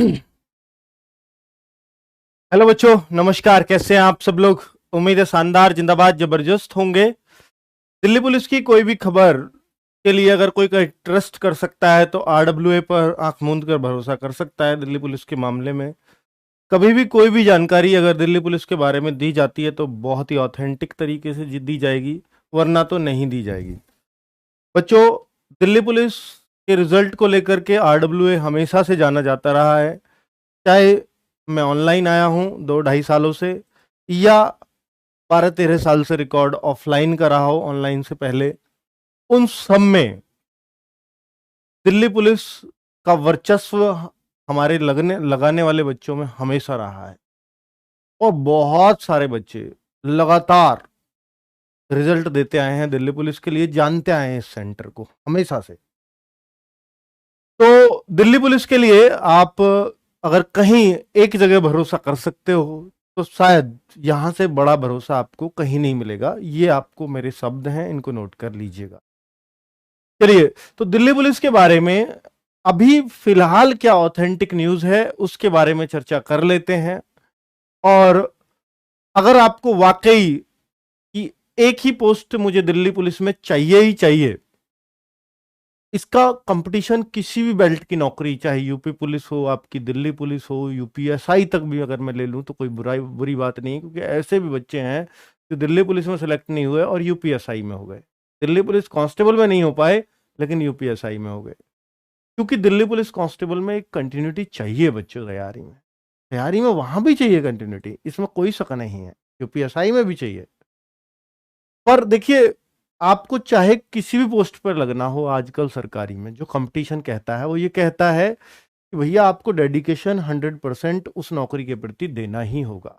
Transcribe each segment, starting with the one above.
Hello बच्चों, नमस्कार। कैसे हैं आप सब लोग? उम्मीद है शानदार, जिंदाबाद, जबरदस्त होंगे। दिल्ली पुलिस की कोई भी खबर के लिए अगर कोई ट्रस्ट कर सकता है तो आरडब्ल्यूए पर आंख मूंद कर भरोसा कर सकता है। दिल्ली पुलिस के मामले में कभी भी कोई भी जानकारी अगर दिल्ली पुलिस के बारे में दी जाती है तो बहुत ही ऑथेंटिक तरीके से दी जाएगी, वरना तो नहीं दी जाएगी। बच्चों, दिल्ली पुलिस के रिजल्ट को लेकर के आरडब्ल्यूए हमेशा से जाना जाता रहा है। चाहे मैं ऑनलाइन आया हूं 2-2.5 सालों से, या 12-13 साल से रिकॉर्ड ऑफलाइन का रहा हो ऑनलाइन से पहले, उन सब में दिल्ली पुलिस का वर्चस्व हमारे लगाने वाले बच्चों में हमेशा रहा है। और बहुत सारे बच्चे लगातार रिजल्ट देते आए हैं दिल्ली पुलिस के लिए, जानते आए हैं इस सेंटर को हमेशा से। तो दिल्ली पुलिस के लिए आप अगर कहीं एक जगह भरोसा कर सकते हो तो शायद यहां से बड़ा भरोसा आपको कहीं नहीं मिलेगा। ये आपको मेरे शब्द हैं, इनको नोट कर लीजिएगा। चलिए, तो दिल्ली पुलिस के बारे में अभी फिलहाल क्या ऑथेंटिक न्यूज है उसके बारे में चर्चा कर लेते हैं। और अगर आपको वाकई कि एक ही पोस्ट मुझे दिल्ली पुलिस में चाहिए ही चाहिए, इसका कंपटीशन किसी भी बेल्ट की नौकरी, चाहे यूपी पुलिस हो, आपकी दिल्ली पुलिस हो, यूपीएसआई तक भी अगर मैं ले लूं तो कोई बुरी बात नहीं है, क्योंकि ऐसे भी बच्चे हैं जो दिल्ली पुलिस में सेलेक्ट नहीं हुए और यूपीएसआई में हो गए। दिल्ली पुलिस कांस्टेबल में नहीं हो पाए लेकिन यूपीएसआई में हो गए, क्योंकि दिल्ली पुलिस कांस्टेबल में एक कंटिन्यूटी चाहिए बच्चों। तैयारी में वहां भी चाहिए कंटिन्यूटी, इसमें कोई शक नहीं है। यूपीएसआई में भी चाहिए। पर देखिए, आपको चाहे किसी भी पोस्ट पर लगना हो, आजकल सरकारी में जो कंपटीशन कहता है वो ये कहता है कि भैया आपको डेडिकेशन 100% उस नौकरी के प्रति देना ही होगा।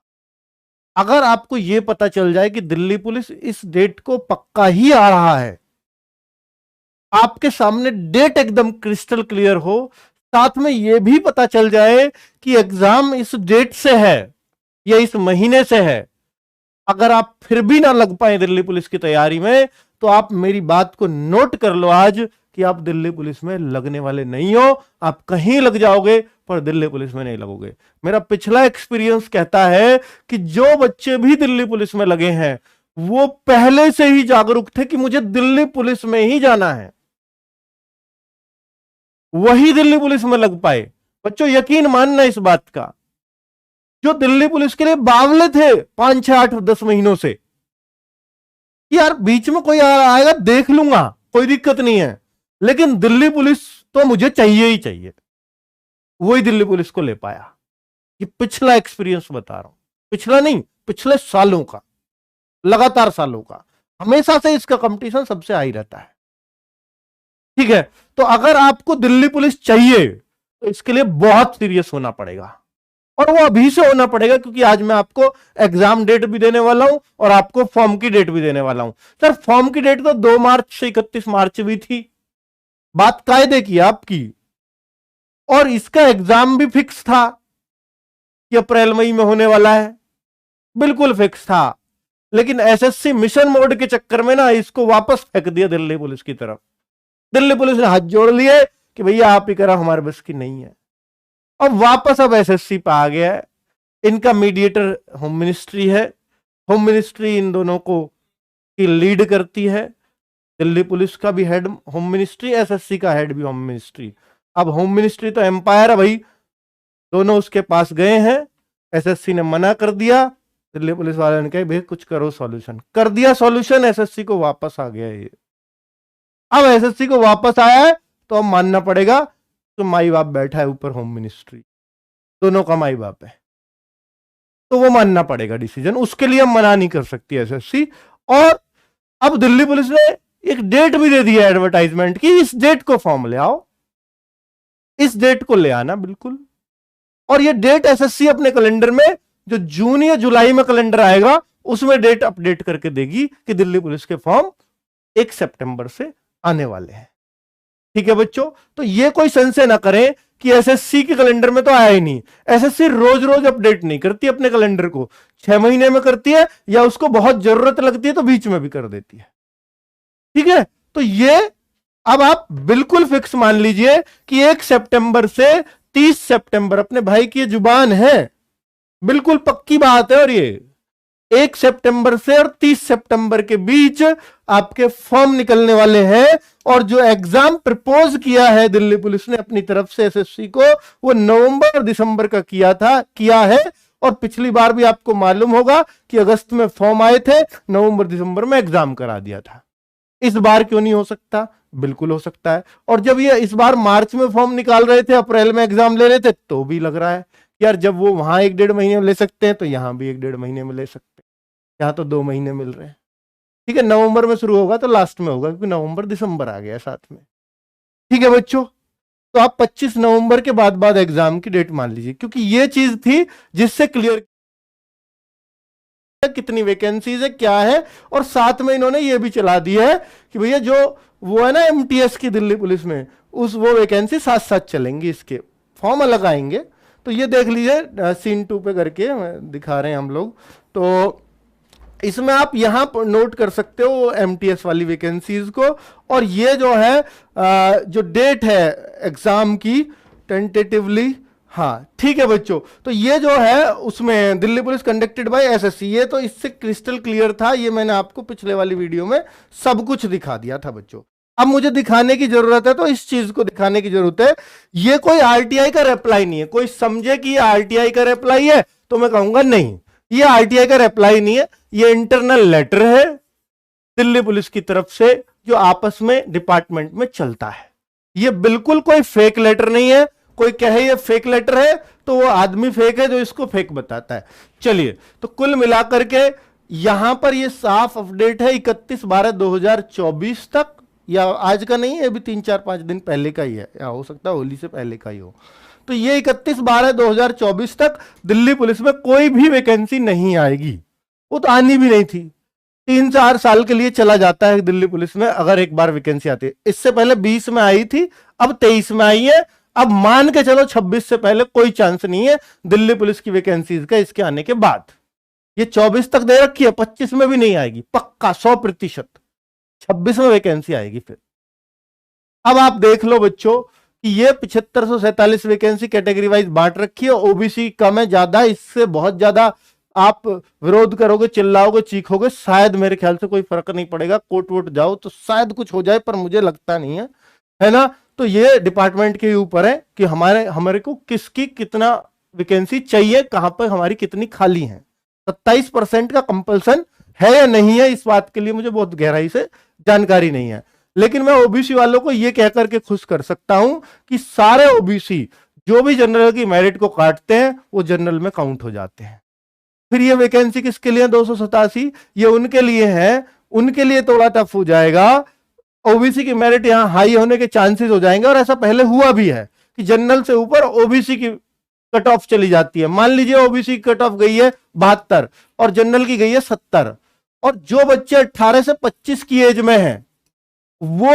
अगर आपको ये पता चल जाए कि दिल्ली पुलिस इस डेट को पक्का ही आ रहा है, आपके सामने डेट एकदम क्रिस्टल क्लियर हो, साथ में यह भी पता चल जाए कि एग्जाम इस डेट से है या इस महीने से है, अगर आप फिर भी ना लग पाए दिल्ली पुलिस की तैयारी में, तो आप मेरी बात को नोट कर लो आज कि आप दिल्ली पुलिस में लगने वाले नहीं हो। आप कहीं लग जाओगे पर दिल्ली पुलिस में नहीं लगोगे। मेरा पिछला एक्सपीरियंस कहता है कि जो बच्चे भी दिल्ली पुलिस में लगे हैं वो पहले से ही जागरूक थे कि मुझे दिल्ली पुलिस में ही जाना है, वही दिल्ली पुलिस में लग पाए। बच्चों, यकीन मानना इस बात का, जो दिल्ली पुलिस के लिए बावले थे 5, 6, 8, 10 महीनों से, यार बीच में कोई आएगा देख लूंगा, कोई दिक्कत नहीं है, लेकिन दिल्ली पुलिस तो मुझे चाहिए ही चाहिए, वही दिल्ली पुलिस को ले पाया। ये पिछला एक्सपीरियंस बता रहा हूं, पिछला नहीं, पिछले सालों का, लगातार सालों का, हमेशा से इसका कंपटीशन सबसे हाई रहता है। ठीक है, तो अगर आपको दिल्ली पुलिस चाहिए तो इसके लिए बहुत सीरियस होना पड़ेगा, और वो अभी से होना पड़ेगा, क्योंकि आज मैं आपको एग्जाम डेट भी देने वाला हूं और आपको फॉर्म की डेट भी देने वाला हूं। सर, फॉर्म की डेट तो 2 मार्च से 31 मार्च भी थी, बात कायदे की आपकी, और इसका एग्जाम भी फिक्स था कि अप्रैल मई में होने वाला है, बिल्कुल फिक्स था। लेकिन एसएससी मिशन मोड के चक्कर में ना इसको वापस फेंक दिया दिल्ली पुलिस की तरफ। दिल्ली पुलिस ने हाथ जोड़ लिए कि भैया आप ही करा, हमारे बस की नहीं है, और वापस अब एसएससी पे आ गया है। इनका मीडिएटर होम मिनिस्ट्री है, होम मिनिस्ट्री इन दोनों को की लीड करती है। दिल्ली पुलिस का भी हेड होम मिनिस्ट्री, एसएससी का हेड भी होम मिनिस्ट्री। अब होम मिनिस्ट्री तो एम्पायर है भाई, दोनों उसके पास गए हैं, एसएससी ने मना कर दिया, दिल्ली पुलिस वाले ने कहा भाई कुछ करो, सॉल्यूशन कर दिया। सॉल्यूशन एसएससी को वापस आ गया ये। अब एसएससी को वापस आया है तो अब मानना पड़ेगा, तो माई बाप बैठा है ऊपर, होम मिनिस्ट्री, दोनों का माई बाप है, तो वो मानना पड़ेगा डिसीजन, उसके लिए हम मना नहीं कर सकती एसएससी। और अब दिल्ली पुलिस ने एक डेट भी दे दी है एडवर्टाइजमेंट की, इस डेट को फॉर्म ले आओ, इस डेट को ले आना बिल्कुल। और ये डेट एसएससी अपने कैलेंडर में, जो जून या जुलाई में कैलेंडर आएगा उसमें डेट अपडेट करके देगी कि दिल्ली पुलिस के फॉर्म 1 सितंबर से आने वाले हैं। ठीक है बच्चों, तो ये कोई संशय ना करें कि एसएससी के कैलेंडर में तो आया ही नहीं। एसएससी रोज रोज अपडेट नहीं करती अपने कैलेंडर को, 6 महीने में करती है, या उसको बहुत जरूरत लगती है तो बीच में भी कर देती है। ठीक है, तो ये अब आप बिल्कुल फिक्स मान लीजिए कि 1 सितंबर से 30 सितंबर, अपने भाई की ये जुबान है, बिल्कुल पक्की बात है, और ये 1 सितंबर से और 30 सितंबर के बीच आपके फॉर्म निकलने वाले हैं। और जो एग्जाम प्रपोज किया है दिल्ली पुलिस ने अपनी तरफ से एसएससी को, वो नवंबर और दिसंबर का किया है। और पिछली बार भी आपको मालूम होगा कि अगस्त में फॉर्म आए थे, नवंबर दिसंबर में एग्जाम करा दिया था। इस बार क्यों नहीं हो सकता? बिल्कुल हो सकता है। और जब ये इस बार मार्च में फॉर्म निकाल रहे थे, अप्रैल में एग्जाम ले रहे थे, तो भी लग रहा है यार जब वो वहां 1-1.5 महीने में ले सकते हैं तो यहां भी 1-1.5 महीने में ले सकते हैं, यहां तो 2 महीने मिल रहे हैं। ठीक है, नवंबर में शुरू होगा तो लास्ट में होगा, क्योंकि नवंबर दिसंबर आ गया साथ में। ठीक है बच्चों, तो आप 25 नवंबर के बाद एग्जाम की डेट मान लीजिए, क्योंकि ये चीज थी जिससे क्लियर कितनी वैकेंसीज है, क्या है। और साथ में इन्होंने ये भी चला दिया है कि भैया जो वो है ना एमटीएस की दिल्ली पुलिस में, वो वैकेंसी साथ साथ चलेंगी, इसके फॉर्म अलग आएंगे। तो ये देख लीजिए सीन 2 पे करके दिखा रहे हैं हम लोग। तो इसमें आप यहां पर नोट कर सकते हो एमटीएस वाली वैकेंसीज को। और ये जो है जो डेट है एग्जाम की टेंटेटिवली, हाँ ठीक है बच्चों, तो ये जो है उसमें Delhi police conducted by SSC, ये तो इससे क्रिस्टल क्लियर था, ये मैंने आपको पिछले वाली वीडियो में सब कुछ दिखा दिया था बच्चों। अब मुझे दिखाने की जरूरत है, तो इस चीज को दिखाने की जरूरत है। ये कोई आरटीआई का रिप्लाई नहीं है, कोई समझे कि ये आरटीआई का रिप्लाई है तो मैं कहूंगा नहीं, ये आरटीआई का रिप्लाई नहीं है, ये इंटरनल लेटर है दिल्ली पुलिस की तरफ से जो आपस में डिपार्टमेंट में चलता है। ये बिल्कुल कोई फेक लेटर नहीं है। कोई कहे ये फेक लेटर है तो वो आदमी फेक है जो इसको फेक बताता है। चलिए, तो कुल मिलाकर के यहां पर ये साफ अपडेट है 31/12/2024 तक, या आज का नहीं है, अभी 3-4-5 दिन पहले का ही है, या हो सकता है होली से पहले का ही हो। तो ये 31/12/2024 तक दिल्ली पुलिस में कोई भी वैकेंसी नहीं आएगी, वो तो आनी भी नहीं थी। 3-4 साल के लिए चला जाता है दिल्ली पुलिस में अगर एक बार वैकेंसी आती है। इससे पहले 20 में आई थी, अब 23 में आई है। अब मान के चलो 26 से पहले कोई चांस नहीं है दिल्ली पुलिस की वैकेंसीज का इसके आने के बाद। ये 24 तक दे रखी है, 25 में भी नहीं आएगी पक्का 100%, 26 में वैकेंसी आएगी फिर। अब आप देख लो बच्चों कि ये 7547 वैकेंसी कैटेगरी वाइज बांट रखी है। ओबीसी कम है ज्यादा, इससे बहुत ज्यादा आप विरोध करोगे, चिल्लाओगे, चीखोगे, शायद मेरे ख्याल से कोई फर्क नहीं पड़ेगा, कोर्ट वोट जाओ तो शायद कुछ हो जाए, पर मुझे लगता नहीं है ना। तो ये डिपार्टमेंट के ऊपर है कि हमारे को किसकी कितना वैकेंसी चाहिए, कहां पर हमारी कितनी खाली है। 27% का कंपल्सन है या नहीं है, इस बात के लिए मुझे बहुत गहराई से जानकारी नहीं है। लेकिन मैं ओबीसी वालों को यह कहकर के खुश कर सकता हूं कि सारे ओबीसी जो भी जनरल की मेरिट को काटते हैं वो जनरल में काउंट हो जाते हैं। फिर ये वैकेंसी किसके लिए 287, ये उनके लिए है, उनके लिए थोड़ा टफ हो जाएगा। ओबीसी की मेरिट यहां हाई होने के चांसेस हो जाएंगे, और ऐसा पहले हुआ भी है कि जनरल से ऊपर ओबीसी की कट ऑफ चली जाती है। मान लीजिए ओबीसी की कट ऑफ गई है 72 और जनरल की गई है 70, और जो बच्चे 18 से 25 की एज में हैं वो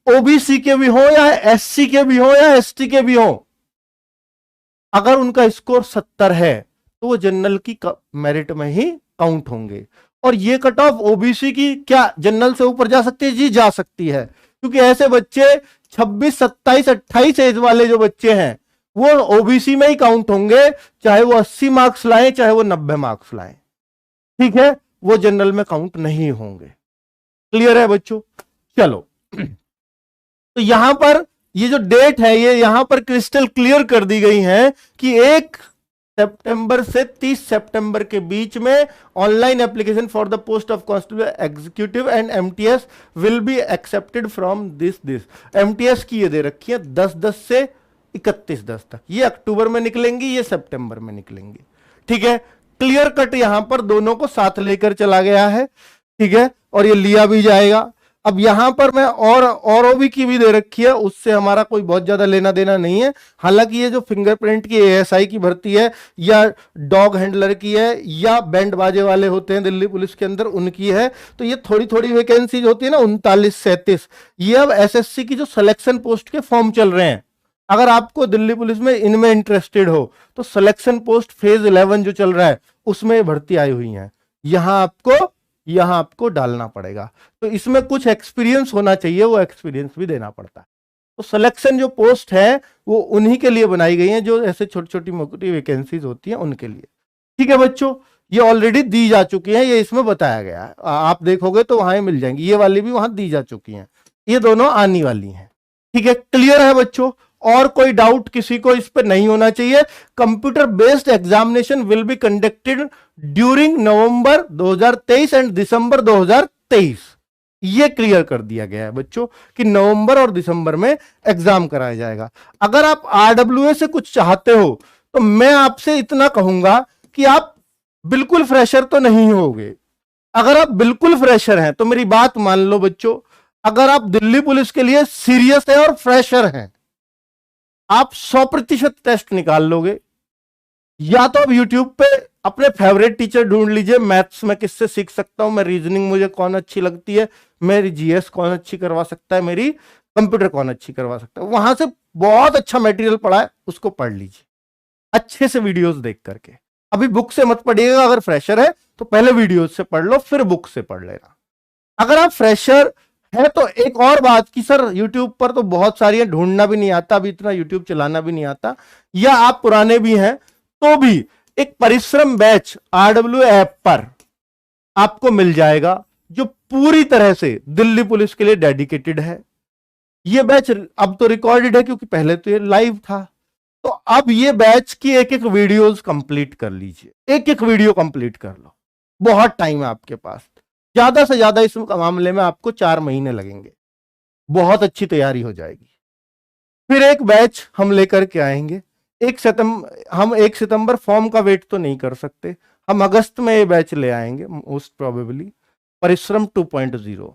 ओबीसी के भी हो या एससी के भी हो या एसटी के भी हो, अगर उनका स्कोर 70 है तो वो जनरल की मेरिट में ही काउंट होंगे। और ये कट ऑफ ओबीसी की क्या जनरल से ऊपर जा सकती है? जी जा सकती है, क्योंकि ऐसे बच्चे 26, 27, 28 एज वाले जो बच्चे हैं वो ओबीसी में ही काउंट होंगे, चाहे वो 80 मार्क्स लाएं चाहे वो 90 मार्क्स लाएं। ठीक है, वो जनरल में काउंट नहीं होंगे। क्लियर है बच्चों? चलो, तो यहां पर ये जो डेट है ये यहां पर क्रिस्टल क्लियर कर दी गई है कि 1 सितंबर से 30 सितंबर के बीच में online application for the post of constable executive and MTS will be accepted from this. MTS की ये दे रखी है 10/10 से 31/10 तक। ये अक्टूबर में निकलेंगी, ये सितंबर में निकलेंगी। ठीक है, क्लियर कट यहां पर दोनों को साथ लेकर चला गया है। ठीक है, और ये लिया भी जाएगा। अब यहां पर मैं और ओबी की भी दे रखी है, उससे हमारा कोई बहुत ज्यादा लेना देना नहीं है। हालांकि ये जो फिंगरप्रिंट की एएसआई की भर्ती है या डॉग हैंडलर की है या बैंड बाजे वाले होते हैं दिल्ली पुलिस के अंदर, उनकी है। तो ये थोड़ी थोड़ी वैकेंसीज होती है ना, 39-37, ये अब एसएससी की जो सिलेक्शन पोस्ट के फॉर्म चल रहे हैं। अगर आपको दिल्ली पुलिस में इनमें इंटरेस्टेड हो तो सिलेक्शन पोस्ट फेज 11 जो चल रहा है उसमें भर्ती आई हुई है, यहां आपको डालना पड़ेगा। तो इसमें कुछ एक्सपीरियंस होना चाहिए, वो एक्सपीरियंस भी देना पड़ता है। तो सिलेक्शन जो पोस्ट है वो उन्हीं के लिए बनाई गई है जो ऐसे छोटी छोटी मोटी वैकेंसीज होती हैं उनके लिए। ठीक है बच्चों, ये ऑलरेडी दी जा चुकी है, ये इसमें बताया गया है, आप देखोगे तो वहां मिल जाएंगी, ये वाली भी वहां दी जा चुकी है, ये दोनों आने वाली हैं। ठीक है, क्लियर है बच्चों? और कोई डाउट किसी को इस पर नहीं होना चाहिए। Computer based examination will be conducted during November 2023 and December 2023, ये क्लियर कर दिया गया है बच्चों कि नवंबर और दिसंबर में एग्जाम कराया जाएगा। अगर आप आरडब्ल्यूए से कुछ चाहते हो तो मैं आपसे इतना कहूंगा कि आप बिल्कुल फ्रेशर तो नहीं होगे। अगर आप बिल्कुल फ्रेशर हैं तो मेरी बात मान लो बच्चों, अगर आप दिल्ली पुलिस के लिए सीरियस है और फ्रेशर हैं, आप 100% टेस्ट निकाल लोगे। या तो आप यूट्यूब पे अपने फेवरेट टीचर ढूंढ लीजिए, मैथ्स में किससे सीख सकता हूं मैं, रीजनिंग मुझे कौन अच्छी लगती है, मेरी जीएस कौन अच्छी करवा सकता है, मेरी कंप्यूटर कौन अच्छी करवा सकता है, वहां से बहुत अच्छा मटेरियल पढ़ा है उसको पढ़ लीजिए अच्छे से वीडियोस देख करके। अभी बुक से मत पढ़िएगा, अगर फ्रेशर है तो पहले वीडियोस से पढ़ लो फिर बुक से पढ़ लेना। अगर आप फ्रेशर है तो एक और बात कि सर यूट्यूब पर तो बहुत सारी है, ढूंढना भी नहीं आता, अभी इतना यूट्यूब चलाना भी नहीं आता, या आप पुराने भी हैं तो भी एक परिश्रम बैच आरडब्ल्यू ऐप पर आपको मिल जाएगा जो पूरी तरह से दिल्ली पुलिस के लिए डेडिकेटेड है। यह बैच अब तो रिकॉर्डेड है क्योंकि पहले तो ये लाइव था, तो अब ये बैच की एक एक वीडियोस कंप्लीट कर लीजिए, एक एक वीडियो कंप्लीट कर लो, बहुत टाइम है आपके पास, ज्यादा से ज्यादा इस मामले में आपको 4 महीने लगेंगे, बहुत अच्छी तैयारी हो जाएगी। फिर एक बैच हम लेकर के आएंगे 1 सितंबर फॉर्म का वेट तो नहीं कर सकते, हम अगस्त में ये बैच ले आएंगे मोस्ट प्रोबेबली, परिश्रम 2.0।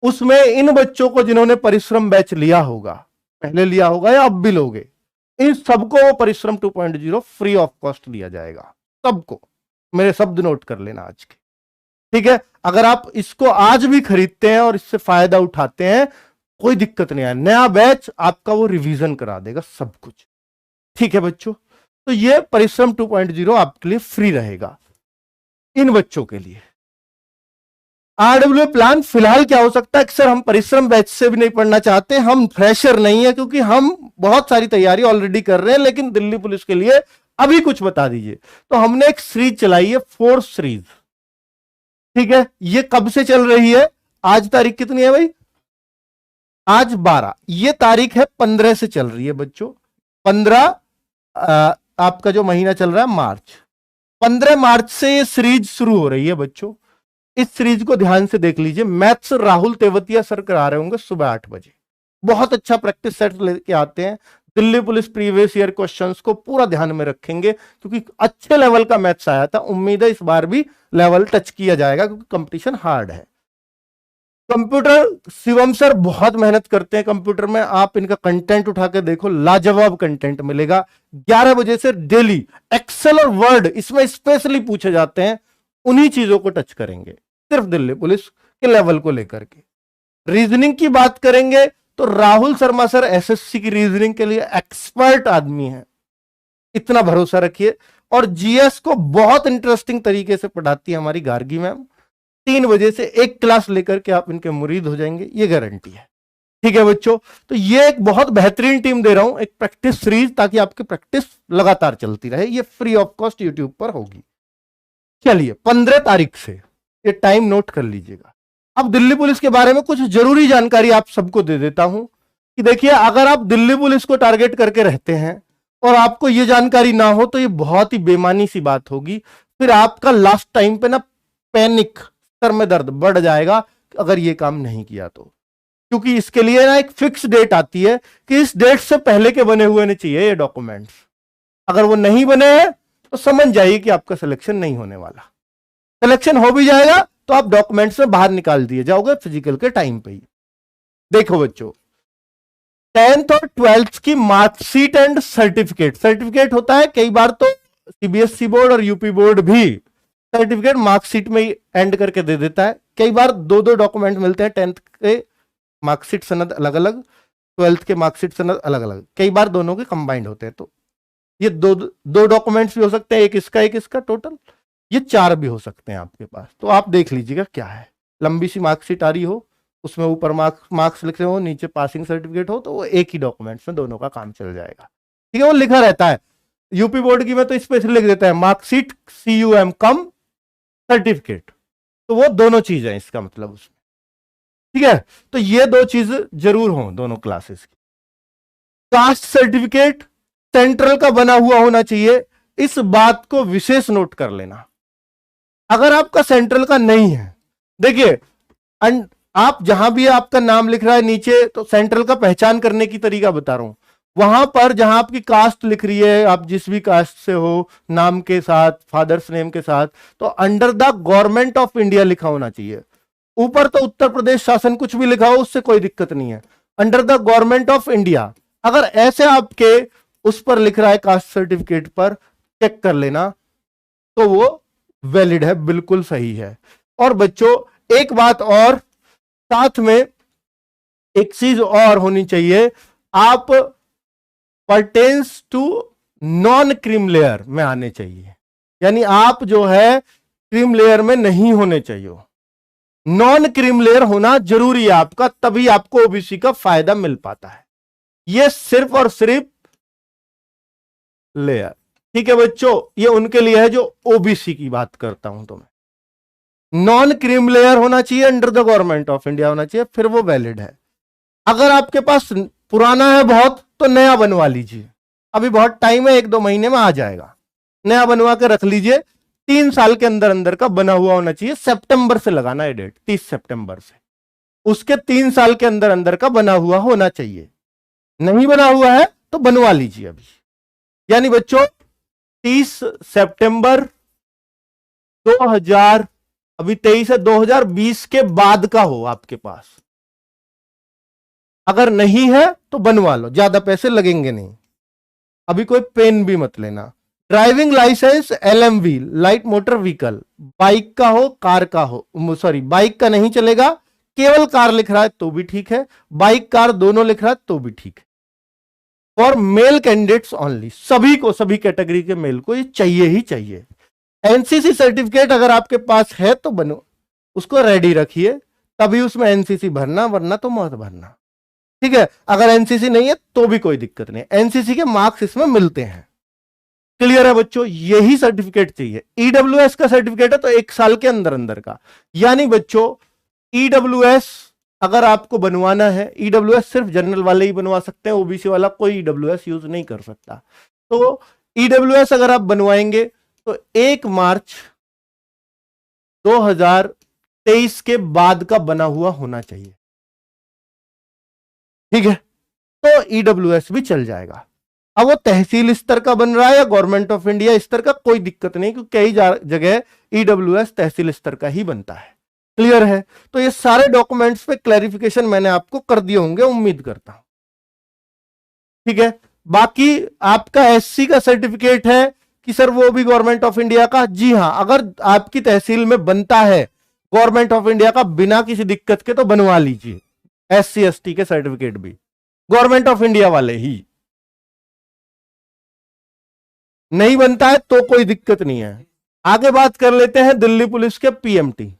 उसमें इन बच्चों को जिन्होंने परिश्रम बैच लिया होगा, पहले लिया होगा या अब भी लोगे, इन सबको परिश्रम 2.0 फ्री ऑफ कॉस्ट दिया जाएगा, सबको। मेरे शब्द नोट कर लेना आज के, ठीक है? अगर आप इसको आज भी खरीदते हैं और इससे फायदा उठाते हैं कोई दिक्कत नहीं है, नया बैच आपका वो रिवीजन करा देगा सब कुछ। ठीक है बच्चों, तो ये परिश्रम 2.0 आपके लिए फ्री रहेगा इन बच्चों के लिए। आरडब्ल्यू प्लान फिलहाल क्या हो सकता है कि सर हम परिश्रम बैच से भी नहीं पढ़ना चाहते, हम फ्रेशर नहीं है क्योंकि हम बहुत सारी तैयारी ऑलरेडी कर रहे हैं, लेकिन दिल्ली पुलिस के लिए अभी कुछ बता दीजिए। तो हमने एक सीरीज चलाई है, फोर्स सीरीज, ठीक है? ये कब से चल रही है? आज तारीख कितनी है भाई? आज 12, ये तारीख है 15 से चल रही है बच्चों। 15 आपका जो महीना चल रहा है मार्च, 15 मार्च से ये सीरीज शुरू हो रही है बच्चों। इस सीरीज को ध्यान से देख लीजिए। मैथ्स राहुल तेवतिया सर करा रहे होंगे सुबह 8 बजे, बहुत अच्छा प्रैक्टिस सेट लेके आते हैं। Delhi police previous year questions को पूरा ध्यान में रखेंगे क्योंकि अच्छे लेवल का मैथ्स आया था, उम्मीद है इस बार भी लेवल टच किया जाएगा क्योंकि कंपटीशन हार्ड है। कंप्यूटर शिवम सर बहुत मेहनत करते हैं कंप्यूटर में, आप इनका कंटेंट उठा के देखो, लाजवाब कंटेंट मिलेगा। 11 बजे से डेली एक्सेल और वर्ड इसमें स्पेशली पूछे जाते हैं, उन्हीं चीजों को टच करेंगे सिर्फ दिल्ली पुलिस के लेवल को लेकर के। रीजनिंग की बात करेंगे तो राहुल शर्मा सर एसएससी की रीजनिंग के लिए एक्सपर्ट आदमी है, इतना भरोसा रखिए। और जीएस को बहुत इंटरेस्टिंग तरीके से पढ़ाती है हमारी गार्गी मैम। 3 बजे से एक क्लास लेकर के आप इनके मुरीद हो जाएंगे, ये गारंटी है। ठीक है बच्चों, तो ये एक बहुत बेहतरीन टीम दे रहा हूं, एक प्रैक्टिस सीरीज, ताकि आपकी प्रैक्टिस लगातार चलती रहे। ये फ्री ऑफ कॉस्ट यूट्यूब पर होगी। चलिए 15 तारीख से, ये टाइम नोट कर लीजिएगा। अब दिल्ली पुलिस के बारे में कुछ जरूरी जानकारी आप सबको दे देता हूं कि देखिए, अगर आप दिल्ली पुलिस को टारगेट करके रहते हैं और आपको ये जानकारी ना हो तो ये बहुत ही बेमानी सी बात होगी। फिर आपका लास्ट टाइम पे ना पैनिक, सर में दर्द बढ़ जाएगा अगर ये काम नहीं किया तो, क्योंकि इसके लिए ना एक फिक्स डेट आती है कि इस डेट से पहले के बने हुए नहीं चाहिए ये डॉक्यूमेंट्स। अगर वो नहीं बने हैं तो समझ जाइए कि आपका सिलेक्शन नहीं होने वाला। सिलेक्शन हो भी जाएगा तो आप डॉक्यूमेंट्स में बाहर निकाल दिए जाओगे फिजिकल के टाइम पे ही। देखो बच्चों, 10th और 12th की मार्कशीट एंड सर्टिफिकेट, सर्टिफिकेट होता है कई बार तो सीबीएसई बोर्ड और यूपी बोर्ड भी सर्टिफिकेट मार्कशीट में ही एंड करके दे देता है। कई बार 2-2 डॉक्यूमेंट मिलते हैं, 10th के मार्कशीट सनद अलग अलग, 12th के मार्कशीट सनद अलग अलग, कई बार दोनों के कंबाइंड होते हैं। तो ये दो डॉक्यूमेंट्स भी हो सकते हैं, एक इसका टोटल ये 4 भी हो सकते हैं आपके पास। तो आप देख लीजिएगा क्या है, लंबी सी मार्कशीट आ रही हो उसमें ऊपर मार्क्स लिख रहे हो, नीचे पासिंग सर्टिफिकेट हो, तो वो एक ही डॉक्यूमेंट्स में दोनों का काम चल जाएगा। ठीक है, वो लिखा रहता है। यूपी बोर्ड की में तो स्पेशली लिख देता है मार्कशीट CUM कम सर्टिफिकेट, तो वो दोनों चीज है इसका मतलब उसमें। ठीक है, तो ये दो चीज जरूर हो दोनों क्लासेस की। कास्ट सर्टिफिकेट सेंट्रल का बना हुआ होना चाहिए, इस बात को विशेष नोट कर लेना। अगर आपका सेंट्रल का नहीं है, देखिए आप जहां भी आपका नाम लिख रहा है नीचे, तो सेंट्रल का पहचान करने की तरीका बता रहा हूं। वहां पर जहां आपकी कास्ट लिख रही है, आप जिस भी कास्ट से हो, नाम के साथ, फादर्स नेम के साथ, तो under the government of India लिखा होना चाहिए। ऊपर तो उत्तर प्रदेश शासन कुछ भी लिखा हो, उससे कोई दिक्कत नहीं है। Under the government of India अगर ऐसे आपके उस पर लिख रहा है कास्ट सर्टिफिकेट पर, चेक कर लेना, तो वो वैलिड है, बिल्कुल सही है। और बच्चों एक बात और, साथ में एक चीज और होनी चाहिए, आप pertains to non cream layer में आने चाहिए, यानी आप जो है क्रीम लेयर में नहीं होने चाहिए। नॉन क्रीम लेयर होना जरूरी है आपका, तभी आपको ओबीसी का फायदा मिल पाता है। ये सिर्फ और सिर्फ लेयर। ठीक है बच्चों, ये उनके लिए है जो ओबीसी की बात करता हूं। तो मैं नॉन क्रीम लेयर होना चाहिए, under the government of India होना चाहिए, फिर वो वैलिड है। अगर आपके पास पुराना है बहुत, तो नया बनवा लीजिए, अभी बहुत टाइम है, 1-2 महीने में आ जाएगा। नया बनवा के रख लीजिए, 3 साल के अंदर अंदर का बना हुआ होना चाहिए। सितंबर से लगाना है डेट, 30 सितंबर से, उसके 3 साल के अंदर अंदर का बना हुआ होना चाहिए। नहीं बना हुआ है तो बनवा लीजिए अभी। यानी बच्चों 30 सितंबर 2000, अभी 23 है, 2020 के बाद का हो आपके पास। अगर नहीं है तो बनवा लो, ज्यादा पैसे लगेंगे नहीं। अभी कोई पेन भी मत लेना। Driving licence LMV, light motor vehicle, bike का हो, कार का हो, सॉरी बाइक का नहीं चलेगा, केवल कार लिख रहा है तो भी ठीक है, बाइक कार दोनों लिख रहा है तो भी ठीक है। फॉर मेल कैंडिडेट्स ओनली, सभी को, सभी कैटेगरी के मेल को ये चाहिए ही चाहिए। NCC सर्टिफिकेट अगर आपके पास है तो बनो, उसको रेडी रखिए, तभी उसमें NCC भरना, वरना तो मत भरना। ठीक है, अगर NCC नहीं है तो भी कोई दिक्कत नहीं, NCC के मार्क्स इसमें मिलते हैं। क्लियर है बच्चों, यही सर्टिफिकेट चाहिए। EWS का सर्टिफिकेट है तो 1 साल के अंदर अंदर का, यानी बच्चों EWS अगर आपको बनवाना है, EWS सिर्फ जनरल वाले ही बनवा सकते हैं, ओबीसी वाला कोई EWS यूज नहीं कर सकता। तो EWS अगर आप बनवाएंगे तो 1 मार्च 2023 के बाद का बना हुआ होना चाहिए। ठीक है, तो EWS भी चल जाएगा। अब वो तहसील स्तर का बन रहा है या गवर्नमेंट ऑफ इंडिया स्तर का, कोई दिक्कत नहीं, क्योंकि कई जगह EWS तहसील स्तर का ही बनता है। क्लियर है, तो ये सारे डॉक्यूमेंट्स पे क्लैरिफिकेशन मैंने आपको कर दिए होंगे, उम्मीद करता हूं। ठीक है, बाकी आपका SC का सर्टिफिकेट है कि सर वो भी गवर्नमेंट ऑफ इंडिया का, जी हां, अगर आपकी तहसील में बनता है गवर्नमेंट ऑफ इंडिया का बिना किसी दिक्कत के तो बनवा लीजिए। SC ST के सर्टिफिकेट भी गवर्नमेंट ऑफ इंडिया वाले ही, नहीं बनता है तो कोई दिक्कत नहीं है। आगे बात कर लेते हैं दिल्ली पुलिस के PMT।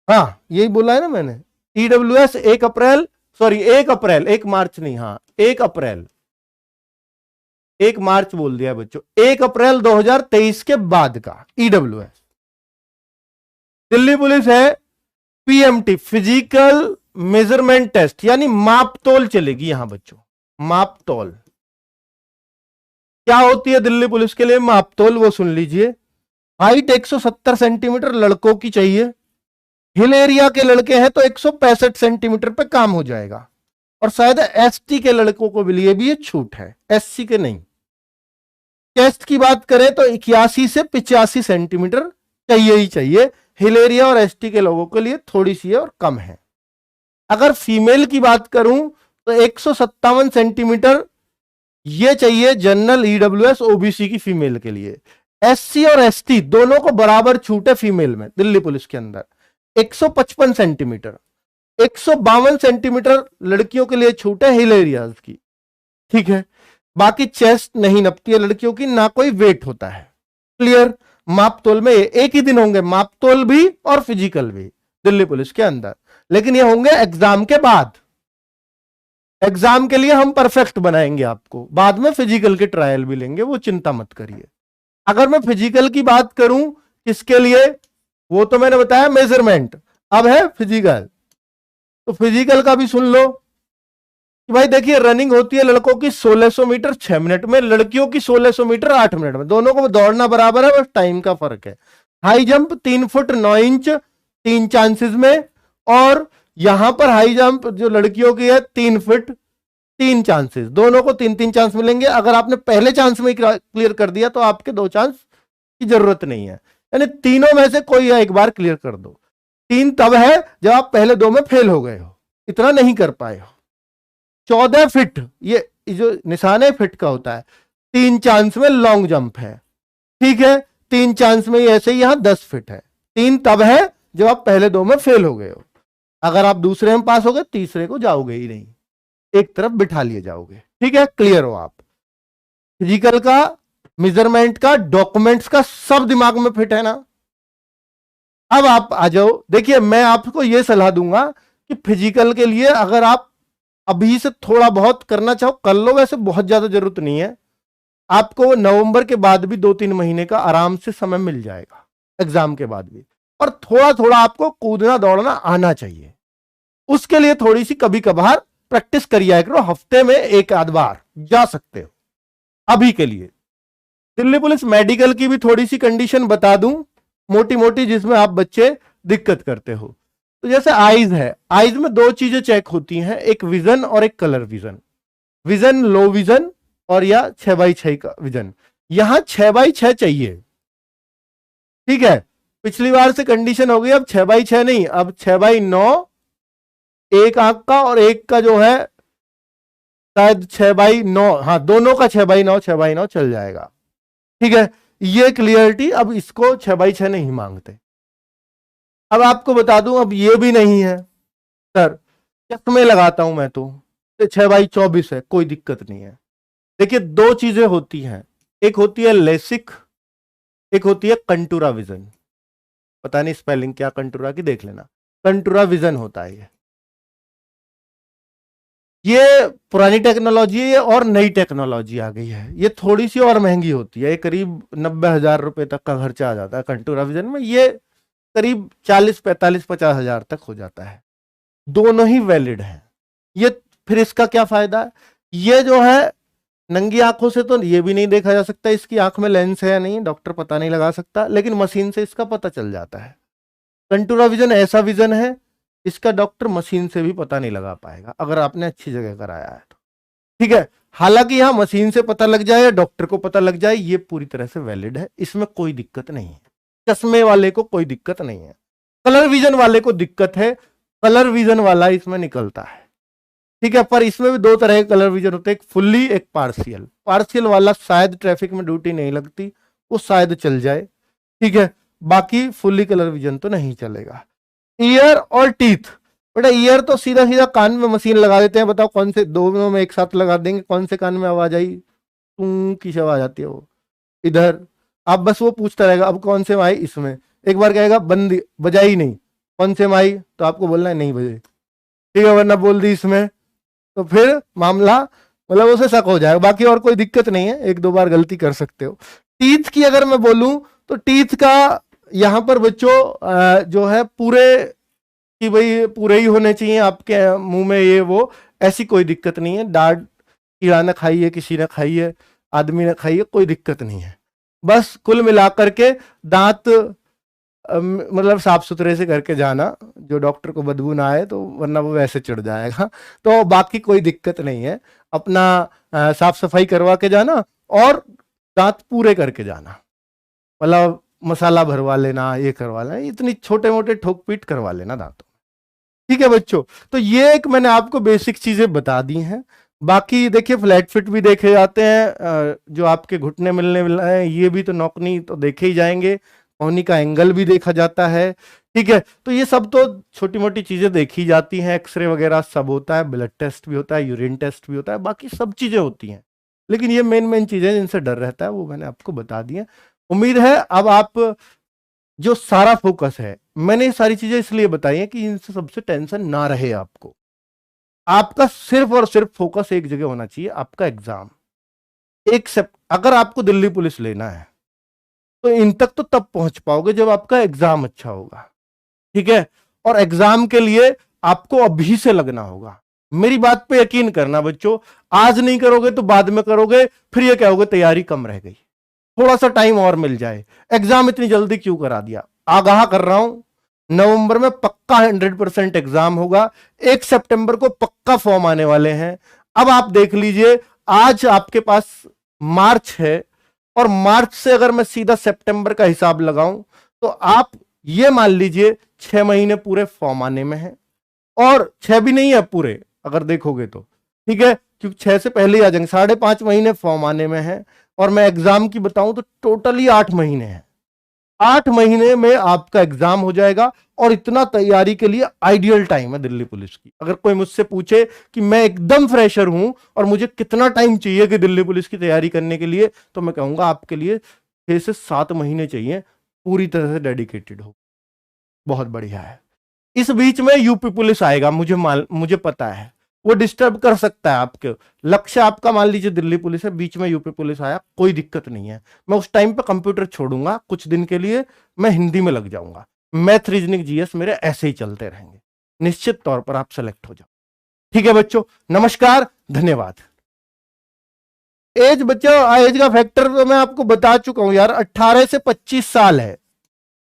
हाँ यही बोला है ना मैंने, EWS 1 अप्रैल, सॉरी 1 अप्रैल, 1 मार्च नहीं, हाँ 1 अप्रैल, 1 मार्च बोल दिया बच्चों, 1 अप्रैल 2023 के बाद का EWS। दिल्ली पुलिस है PMT, फिजिकल मेजरमेंट टेस्ट, यानी माप तोल चलेगी यहां बच्चों। माप तोल क्या होती है दिल्ली पुलिस के लिए? माप तोल वो सुन लीजिए। हाइट 170 सेंटीमीटर लड़कों की चाहिए, हिल एरिया के लड़के हैं तो 165 सेंटीमीटर पे काम हो जाएगा, और शायद ST के लड़कों को लिए भी ये छूट है, SC के नहीं। चेस्ट की बात करें तो 81 से 85 सेंटीमीटर चाहिए ही चाहिए, हिल एरिया और ST के लोगों के लिए थोड़ी सी और कम है। अगर फीमेल की बात करूं तो 157 सेंटीमीटर ये चाहिए जनरल EWS OBC की फीमेल के लिए। SC और ST दोनों को बराबर छूट है फीमेल में दिल्ली पुलिस के अंदर, 155 सेंटीमीटर। 152 सेंटीमीटर लड़कियों के लिए छूट है हिल एरियाज की। ठीक है, बाकी चेस्ट नहीं नपती है लड़कियों की, ना कोई वेट होता है। क्लियर, मापतोल में एक ही दिन होंगे, मापतोल भी और फिजिकल भी, दिल्ली पुलिस के अंदर, लेकिन ये होंगे एग्जाम के बाद। एग्जाम के लिए हम परफेक्ट बनाएंगे आपको, बाद में फिजिकल के ट्रायल भी लेंगे, वो चिंता मत करिए। अगर मैं फिजिकल की बात करूं किसके लिए, वो तो मैंने बताया मेजरमेंट, अब है फिजिकल। तो फिजिकल का भी सुन लो कि भाई देखिए रनिंग होती है लड़कों की 1600 मीटर 6 मिनट में, लड़कियों की 1600 मीटर 8 मिनट में, दोनों को दौड़ना बराबर है, बस टाइम का फर्क है। High jump 3 foot 9 inch 3 chances में, और यहां पर हाई जंप जो लड़कियों की है 3 फुट 3 चांसेस, दोनों को 3-3 चांस मिलेंगे। अगर आपने पहले चांस में क्लियर कर दिया तो आपके 2 चांस की जरूरत नहीं है, यानी तीनों में से कोई एक बार क्लियर कर दो। 3 तब है जब आप पहले 2 में फेल हो गए हो, इतना नहीं कर पाए हो। 14 फीट ये जो निशान है फिट का होता है, 3 चांस में लॉन्ग जंप है, ठीक है, 3 चांस में ऐसे ही यहां 10 फीट है। 3 तब है जब आप पहले 2 में फेल हो गए हो, अगर आप दूसरे में पास हो गए तीसरे को जाओगे ही नहीं, एक तरफ बिठा लिए जाओगे, ठीक है, क्लियर हो आप। फिजिकल का, मेजरमेंट का, डॉक्यूमेंट्स का सब दिमाग में फिट है ना। अब आप आ जाओ, देखिए मैं आपको यह सलाह दूंगा कि फिजिकल के लिए अगर आप अभी से थोड़ा बहुत करना चाहो कर लो, वैसे बहुत ज्यादा जरूरत नहीं है, आपको नवंबर के बाद भी 2-3 महीने का आराम से समय मिल जाएगा, एग्जाम के बाद भी। और थोड़ा थोड़ा आपको कूदना दौड़ना आना चाहिए, उसके लिए थोड़ी सी कभी कभार प्रैक्टिस करिए करो, हफ्ते में 1-आध बार जा सकते हो। अभी के लिए दिल्ली पुलिस मेडिकल की भी थोड़ी सी कंडीशन बता दूं, मोटी मोटी, जिसमें आप बच्चे दिक्कत करते हो। तो जैसे आईज है, आईज में 2 चीजें चेक होती हैं, एक विजन और एक colour vision. Vision low vision और या 6x6 का विजन, यहां 6x6 चाहिए, ठीक है। पिछली बार से कंडीशन हो गई, अब 6x6 नहीं, अब 6x9, एक आंख का और एक का जो है शायद 6x9, हाँ दोनों का 6x9 6x9 चल जाएगा, ठीक है। ये क्लियरिटी, अब इसको 6x6 नहीं मांगते। अब आपको बता दूं, अब ये भी नहीं है सर, चश्मे लगाता हूं मैं तो 6x24 है, कोई दिक्कत नहीं है। देखिए 2 चीजें होती हैं, एक होती है लेसिक, एक होती है कंटूरा विजन। पता नहीं स्पेलिंग क्या कंटूरा की, देख लेना, कंटूरा विजन होता है ये पुरानी टेक्नोलॉजी है और नई टेक्नोलॉजी आ गई है, ये थोड़ी सी और महंगी होती है, ये करीब 90,000 रुपए तक का खर्चा आ जाता है कंटूरा विजन में, ये करीब 40-45-50 हजार तक हो जाता है। दोनों ही वैलिड हैं ये। फिर इसका क्या फायदा है, ये जो है नंगी आंखों से तो ये भी नहीं देखा जा सकता इसकी आंख में लेंस है या नहीं, डॉक्टर पता नहीं लगा सकता, लेकिन मशीन से इसका पता चल जाता है। कंटूरा विजन ऐसा विजन है, इसका डॉक्टर मशीन से भी पता नहीं लगा पाएगा अगर आपने अच्छी जगह कराया है तो, ठीक है। हालांकि यहां मशीन से पता लग जाए या डॉक्टर को पता लग जाए, ये पूरी तरह से वैलिड है, इसमें कोई दिक्कत नहीं है। चश्मे वाले को कोई दिक्कत नहीं है, कलर विजन वाले को दिक्कत है, कलर विजन वाला इसमें निकलता है, ठीक है। पर इसमें भी 2 तरह के कलर विजन होते हैं, एक फुल्ली एक पार्शियल। पार्शियल वाला शायद ट्रैफिक में ड्यूटी नहीं लगती, वो शायद चल जाए, ठीक है, बाकी फुल्ली कलर विजन तो नहीं चलेगा। ईयर और टीथ, बेटा ईयर तो सीधा सीधा कान में मशीन लगा देते हैं, बताओ कौन से दोनों में एक साथ लगा देंगे, कौन से कान में आवाज आई, तू की आवाज आती है वो इधर, आप बस वो पूछता रहेगा अब कौन से में आई, इसमें एक बार कहेगा बंदी बजाई नहीं, कौन से में आई, तो आपको बोलना है नहीं बजे, ठीक है, वरना बोल दी इसमें, तो फिर मामला मतलब उसे शक हो जाएगा, बाकी और कोई दिक्कत नहीं है, 1-2 बार गलती कर सकते हो। टीथ की अगर मैं बोलूं तो टीथ का यहां पर बच्चों जो है पूरे कि भाई पूरे ही होने चाहिए आपके मुंह में, ये वो ऐसी कोई दिक्कत नहीं है, डांट कीड़ा ने खाई है, किसी ने खाई है, आदमी ने खाई है, कोई दिक्कत नहीं है। बस कुल मिलाकर के दांत मतलब साफ सुथरे से करके जाना, जो डॉक्टर को बदबू ना आए, तो वरना वो वैसे चिढ़ जाएगा, तो बाकी कोई दिक्कत नहीं है। अपना साफ सफाई करवा के जाना और दांत पूरे करके जाना, मतलब मसाला भरवा लेना, ये करवा लेना, इतनी छोटे मोटे ठोक पीट करवा लेना दांतों, ठीक है बच्चों। तो ये एक मैंने आपको बेसिक चीजें बता दी हैं। बाकी देखिए फ्लैट फिट भी देखे जाते हैं, जो आपके घुटने मिलने वाला है ये भी तो नौकनी तो देखे ही जाएंगे, कोहनी का एंगल भी देखा जाता है, ठीक है। तो ये सब तो छोटी मोटी चीजें देखी जाती हैं, एक्सरे वगैरह सब होता है, ब्लड टेस्ट भी होता है, यूरिन टेस्ट भी होता है, बाकी सब चीजें होती हैं, लेकिन ये मेन चीजें जिनसे डर रहता है वो मैंने आपको बता दी है। उम्मीद है अब आप जो सारा फोकस है, मैंने ये सारी चीजें इसलिए बताई हैं कि इनसे सबसे टेंशन ना रहे आपको। आपका सिर्फ और सिर्फ फोकस एक जगह होना चाहिए, आपका एग्जाम। अगर आपको दिल्ली पुलिस लेना है तो इन तक तो तब पहुंच पाओगे जब आपका एग्जाम अच्छा होगा, ठीक है। और एग्जाम के लिए आपको अभी से लगना होगा। मेरी बात पे यकीन करना बच्चों, आज नहीं करोगे तो बाद में करोगे, फिर ये कहोगे तैयारी कम रह गई, थोड़ा सा टाइम और मिल जाए, एग्जाम इतनी जल्दी क्यों करा दिया। आगाह कर रहा हूं, नवंबर में पक्का 100% एग्जाम होगा, 1 सितंबर को पक्का फॉर्म आने वाले हैं। अब आप देख लीजिए, आज आपके पास मार्च है, और मार्च से अगर मैं सीधा सितंबर का हिसाब लगाऊं तो आप ये मान लीजिए 6 महीने पूरे फॉर्म आने में है, और 6 भी नहीं है पूरे अगर देखोगे तो, ठीक है, क्योंकि 6 से पहले ही आ जाएंगे, 5.5 महीने फॉर्म आने में है। और मैं एग्जाम की बताऊं तो टोटली 8 महीने हैं। 8 महीने में आपका एग्जाम हो जाएगा, और इतना तैयारी के लिए आइडियल टाइम है दिल्ली पुलिस की। अगर कोई मुझसे पूछे कि मैं एकदम फ्रेशर हूं और मुझे कितना टाइम चाहिए कि दिल्ली पुलिस की तैयारी करने के लिए, तो मैं कहूंगा आपके लिए 6 से 7 महीने चाहिए, पूरी तरह से डेडिकेटेड हो। बहुत बढ़िया है। इस बीच में यूपी पुलिस आएगा, मुझे पता है, वो डिस्टर्ब कर सकता है आपके लक्ष्य। आपका मान लीजिए दिल्ली पुलिस है, बीच में यूपी पुलिस आया, कोई दिक्कत नहीं है। मैं उस टाइम पे कंप्यूटर छोड़ूंगा कुछ दिन के लिए, मैं हिंदी में लग जाऊंगा। मैथ, रीजनिंग, जीएस मेरे ऐसे ही चलते रहेंगे, निश्चित तौर पर आप सेलेक्ट हो जाओ। ठीक है बच्चों, नमस्कार, धन्यवाद। एज बच्चों, एज का फैक्टर तो मैं आपको बता चुका हूं यार, 18 से 25 साल है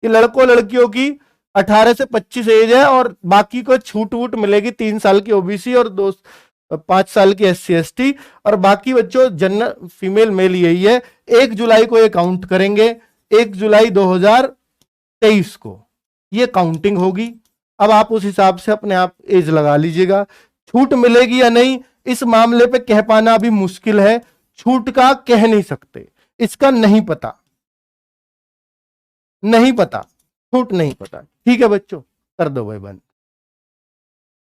कि लड़कों लड़कियों की 18 से 25 एज है, और बाकी को छूट वूट मिलेगी, 3 साल की ओबीसी और 5 साल की SC ST, और बाकी बच्चों जनरल फीमेल मेल यही है। 1 जुलाई को ये काउंट करेंगे, 1 जुलाई 2023 को ये काउंटिंग होगी। अब आप उस हिसाब से अपने आप एज लगा लीजिएगा। छूट मिलेगी या नहीं इस मामले पे कह पाना अभी मुश्किल है, छूट का कह नहीं सकते, इसका नहीं पता, नहीं पता, छूट नहीं पता। ठीक है बच्चों, कर दो भाई बंद।